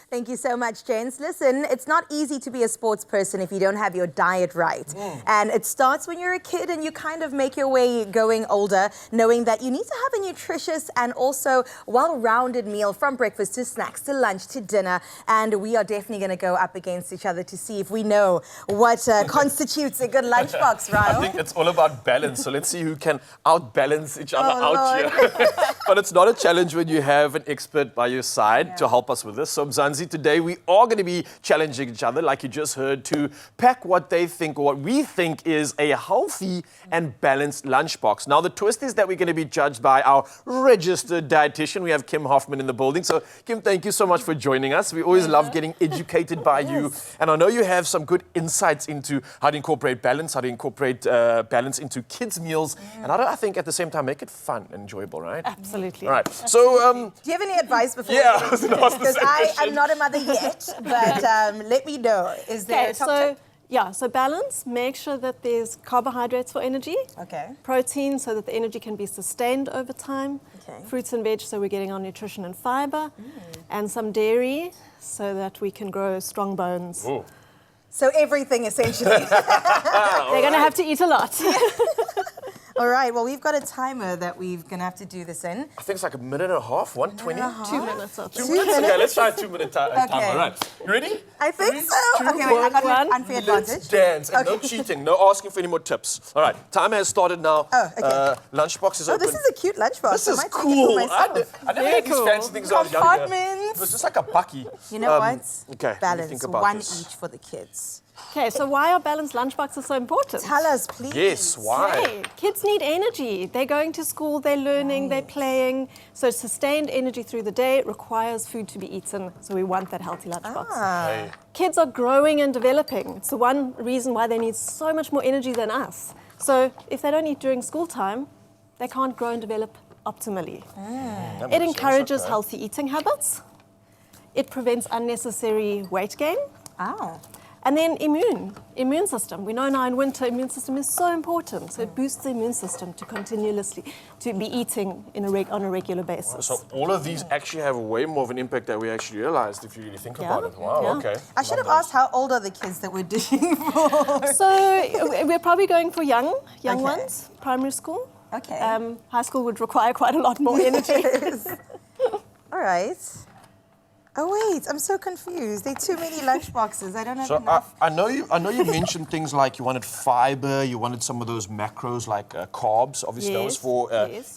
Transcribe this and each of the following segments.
Thank you so much, James. Listen, it's not easy to be a sports person if you don't have your diet right. And it starts when you're a kid and you kind of make your way going older, knowing that you need to have a nutritious and also well-rounded meal from breakfast to snacks to lunch to dinner. And we are definitely going to go up against each other to see if we know what constitutes a good lunchbox, Ryle. I think it's all about balance. So let's see who can outbalance each other out here. But it's not a challenge when you have an expert by your side to help us with this. So Mzansi, today we are going to be challenging each other, like you just heard, to pack what they think or what we think is a healthy and balanced lunchbox. Now, the twist is that we're going to be judged by our registered dietitian. We have Kim Hoffman in the building. So, Kim, thank you so much for joining us. We always love getting educated by you. And I know you have some good insights into how to incorporate balance, how to incorporate balance into kids' meals, and how to, I think, at the same time, make it fun and enjoyable, right? Absolutely. All right. So, do you have any advice before? Yeah, I was going to ask the because same question. I'm not a mother yet, but let me know. Is there a top tip? Yeah, so balance, make sure that there's carbohydrates for energy, protein so that the energy can be sustained over time, fruits and veg so we're getting our nutrition and fiber, and some dairy so that we can grow strong bones. Ooh. So everything, essentially. They're going to have to eat a lot. All right, well, we've got a timer that we're going to have to do this in. I think it's like a minute and a half, 1:20. 2 minutes. 2 minutes? Okay, let's try a 2-minute timer. All right. You ready? I think 3, so. 2, Okay, wait, I got an 1. unfair Let's advantage. dance. And no cheating, no asking for any more tips. All right, timer has started now. Oh, okay. Lunchbox is Oh, open. this is a cute lunchbox. This I is might take it for cool. myself. I never had these fancy things when I was younger. Compartments. It was just like a bucky. You know what? Okay, Balance, think about one this. each for the kids. Okay, so why are balanced lunchboxes so important? Tell us, please. Yes, why? Hey, kids need energy. They're going to school, they're learning, they're playing. So sustained energy through the day requires food to be eaten. So we want that healthy lunchbox. Hey. Kids are growing and developing. It's the one reason why they need so much more energy than us. So if they don't eat during school time, they can't grow and develop optimally. It encourages healthy eating habits. It prevents unnecessary weight gain. Oh. And then immune system. We know now in winter, immune system is so important. So it boosts the immune system to continuously, to be eating on a regular basis. So all of these actually have way more of an impact than we actually realized if you really think about it. Wow, okay. I should have asked how old are the kids that we're dishing for? So we're probably going for young ones, primary school. Okay. High school would require quite a lot more energy. All right. Oh wait, I'm so confused. There are too many lunchboxes. I don't have So enough. I know you mentioned things like you wanted fiber, you wanted some of those macros like carbs, obviously those for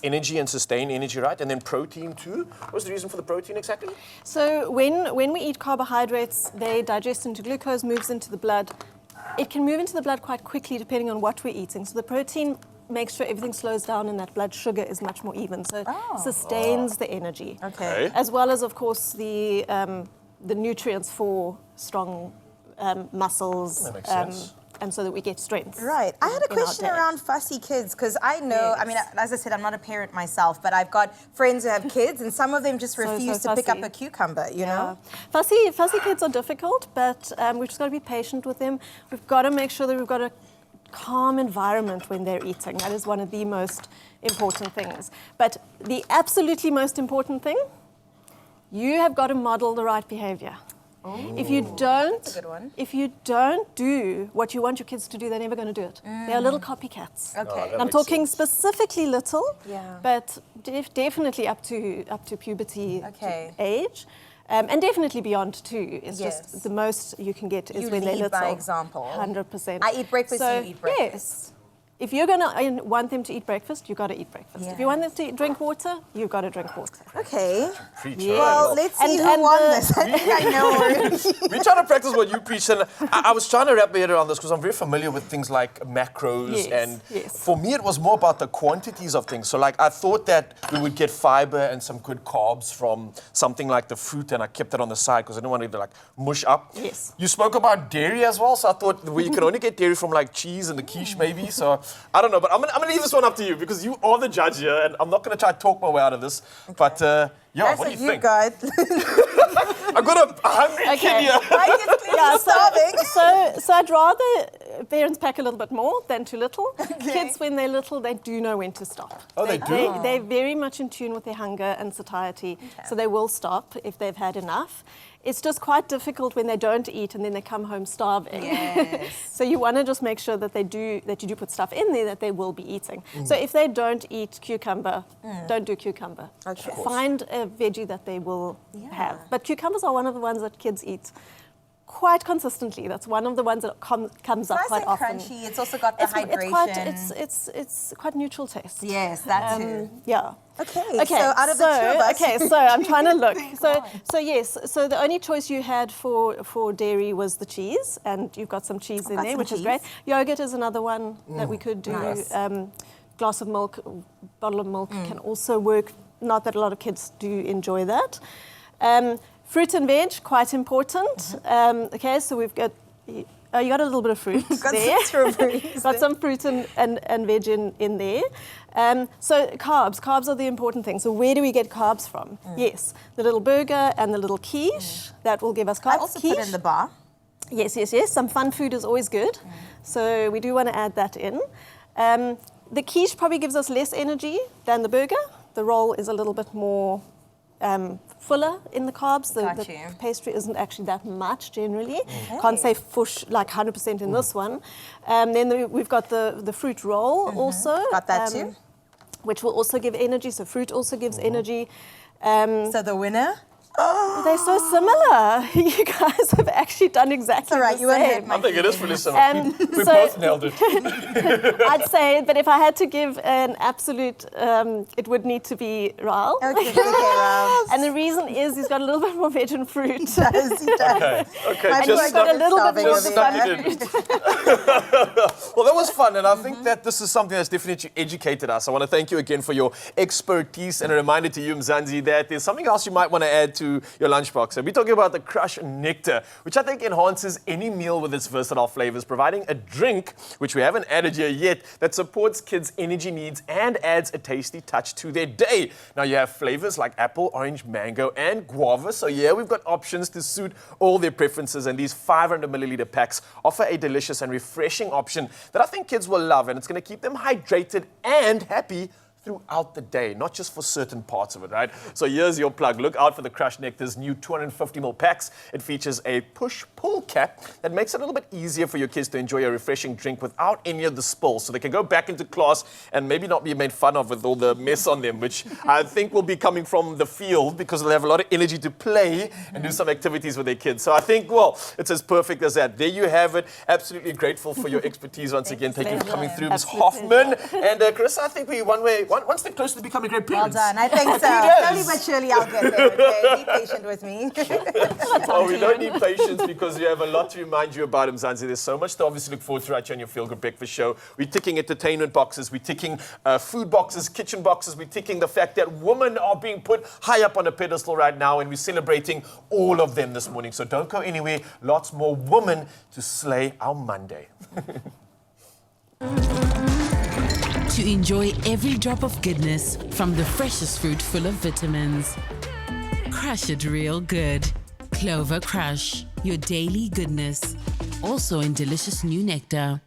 energy and sustained energy, right? And then protein too. What's the reason for the protein exactly? So when we eat carbohydrates, they digest into glucose, moves into the blood. It can move into the blood quite quickly depending on what we're eating. So the protein makes sure everything slows down and that blood sugar is much more even. So it sustains the energy. Okay. As well as, of course, the nutrients for strong muscles. That makes sense. And so that we get strength. Right. I had a question around fussy kids because I know, I mean, as I said, I'm not a parent myself, but I've got friends who have kids and some of them just refuse to pick up a cucumber, you know? Fussy kids are difficult, but we've just got to be patient with them. We've got to make sure that we've got a calm environment when they're eating. That is one of the most important things. But the absolutely most important thing, you have got to model the right behavior. If you don't do what you want your kids to do, they're never going to do it. They are little copycats. Okay. I'm talking specifically little, but definitely up to puberty age. And definitely beyond 2 is just the most you can get is when they're little. By example. 100%. I eat breakfast, you eat breakfast. Yes. If you're going to want them to eat breakfast, you've got to eat breakfast. If you want them to drink water, you've got to drink water. Okay. Preacher. Well, let's see who won this. I think I know already. We're trying to practice what you preach, and I was trying to wrap my head around this because I'm very familiar with things like macros, and for me it was more about the quantities of things. So like I thought that we would get fiber and some good carbs from something like the fruit, and I kept it on the side because I didn't want it to like mush up. Yes. You spoke about dairy as well, so I thought you can only get dairy from like cheese and the quiche maybe. So I don't know, but I'm gonna leave this one up to you because you are the judge here, and I'm not gonna try to talk my way out of this. But yeah, what do you think? Guys. I've got a hungry kid here. So So I'd rather parents pack a little bit more than too little. Kids, when they're little, they do know when to stop. Oh, they do? They're very much in tune with their hunger and satiety, so they will stop if they've had enough. It's just quite difficult when they don't eat and then they come home starving. Yes. So you want to just make sure that you do put stuff in there that they will be eating. So if they don't eat cucumber, don't do cucumber. Okay. Find a veggie that they will have. But cucumbers are one of the ones that kids eat quite consistently. That's one of the ones that comes up Nice quite and often. crunchy. It's also got the hydration. It's quite neutral taste. Yes, that too. Yeah. Okay, so out of the two of us. Okay, so I'm trying to look. So the only choice you had for dairy was the cheese, and you've got some cheese in there, which is great. Yogurt is another one that we could do. Nice. Glass of milk, bottle of milk can also work. Not that a lot of kids do enjoy that. Fruit and veg, quite important. Okay, so we've got. You got a little bit of fruit there. Got some fruit and veg in there. So carbs are the important thing. So where do we get carbs from? Yes, the little burger and the little quiche, that will give us carbs. I also put in the bar. Yes. Some fun food is always good. So we do want to add that in. The quiche probably gives us less energy than the burger. The roll is a little bit more fuller in the carbs. The pastry isn't actually that much generally. Can't say fush like 100% in this one. Then we've got the fruit roll also. Got that too. Which will also give energy. So fruit also gives energy. So the winner? They're so similar. You guys have actually done exactly the same. I think it is really similar. We both nailed it. I'd say, but if I had to give an absolute, it would need to be Raal. Okay, Raal. And the reason is he's got a little bit more veg and fruit. He does. Okay. And he's got a little bit more fruit. Well, that was fun, and I think that this is something that's definitely educated us. I want to thank you again for your expertise, and a reminder to you, Mzansi, that there's something else you might want to add to your lunchbox. And we're talking about the KRUSH Nectar, which I think enhances any meal with its versatile flavors, providing a drink, which we haven't added here yet, that supports kids' energy needs and adds a tasty touch to their day. Now, you have flavors like apple, orange, mango, and guava. So yeah, we've got options to suit all their preferences, and these 500 milliliter packs offer a delicious and refreshing option that I think kids will love, and it's going to keep them hydrated and happy throughout the day, not just for certain parts of it, right? So here's your plug. Look out for the KRUSH Nectar's new 250 ml packs. It features a push-pull cap that makes it a little bit easier for your kids to enjoy a refreshing drink without any of the spills, so they can go back into class and maybe not be made fun of with all the mess on them, which I think will be coming from the field, because they'll have a lot of energy to play and do some activities with their kids. So I think, well, it's as perfect as that. There you have it. Absolutely grateful for your expertise once again. Thank you for coming through, Ms. Hoffman. And Chris, I think we're one step closer to becoming great parents. Well done, I think so. Slowly but surely I'll get there, okay? Be patient with me. Oh, we don't need patience, because we have a lot to remind you about, Mzansi. There's so much to obviously look forward to right here on your Feel Good Breakfast show. We're ticking entertainment boxes, we're ticking food boxes, kitchen boxes, we're ticking the fact that women are being put high up on a pedestal right now, and we're celebrating all of them this morning. So don't go anywhere. Lots more women to slay our Monday. To enjoy every drop of goodness from the freshest fruit full of vitamins. Crush it real good. Clover KRUSH, your daily goodness. Also in delicious new nectar.